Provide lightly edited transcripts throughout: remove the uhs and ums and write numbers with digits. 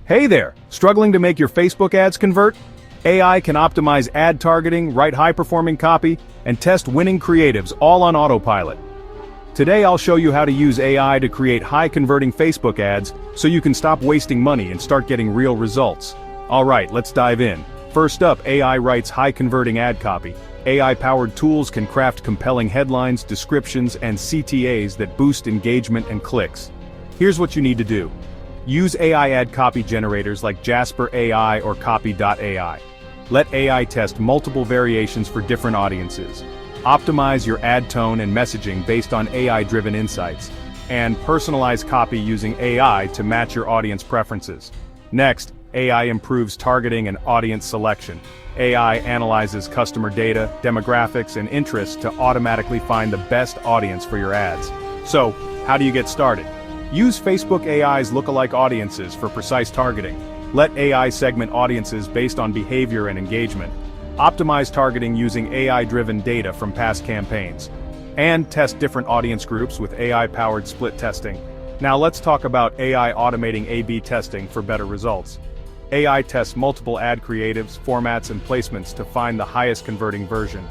Hey there! Struggling to make your Facebook ads convert? AI can optimize ad targeting, write high-performing copy, and test winning creatives all on autopilot. Today I'll show you how to use AI to create high-converting Facebook ads so you can stop wasting money and start getting real results. Alright, let's dive in. First up, AI writes high-converting ad copy. AI-powered tools can craft compelling headlines, descriptions, and CTAs that boost engagement and clicks. Here's what you need to do. Use AI ad copy generators like Jasper AI or Copy.ai. Let AI test multiple variations for different audiences. Optimize your ad tone and messaging based on AI-driven insights. And personalize copy using AI to match your audience preferences. Next, AI improves targeting and audience selection. AI analyzes customer data, demographics, and interests to automatically find the best audience for your ads. So, how do you get started? Use Facebook AI's lookalike audiences for precise targeting. Let AI segment audiences based on behavior and engagement. Optimize targeting using AI-driven data from past campaigns. And test different audience groups with AI-powered split testing. Now let's talk about AI automating A/B testing for better results. AI tests multiple ad creatives, formats, and placements to find the highest converting version.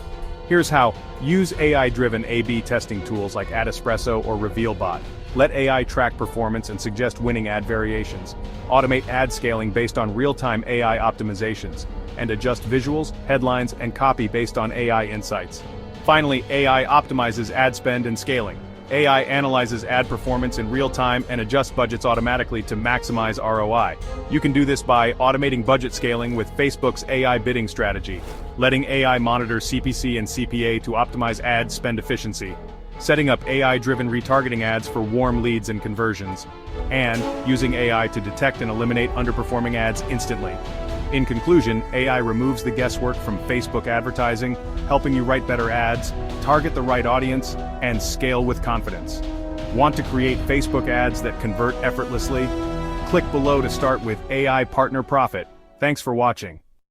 Here's how. Use AI-driven A/B testing tools like AdEspresso or RevealBot. Let AI track performance and suggest winning ad variations. Automate ad scaling based on real-time AI optimizations. And adjust visuals, headlines, and copy based on AI insights. Finally, AI optimizes ad spend and scaling. AI analyzes ad performance in real time and adjusts budgets automatically to maximize ROI. You can do this by automating budget scaling with Facebook's AI bidding strategy, letting AI monitor CPC and CPA to optimize ad spend efficiency, setting up AI-driven retargeting ads for warm leads and conversions, and using AI to detect and eliminate underperforming ads instantly. In conclusion, AI removes the guesswork from Facebook advertising, helping you write better ads, target the right audience, and scale with confidence. Want to create Facebook ads that convert effortlessly? Click below to start with AI Partner Profit. Thanks for watching.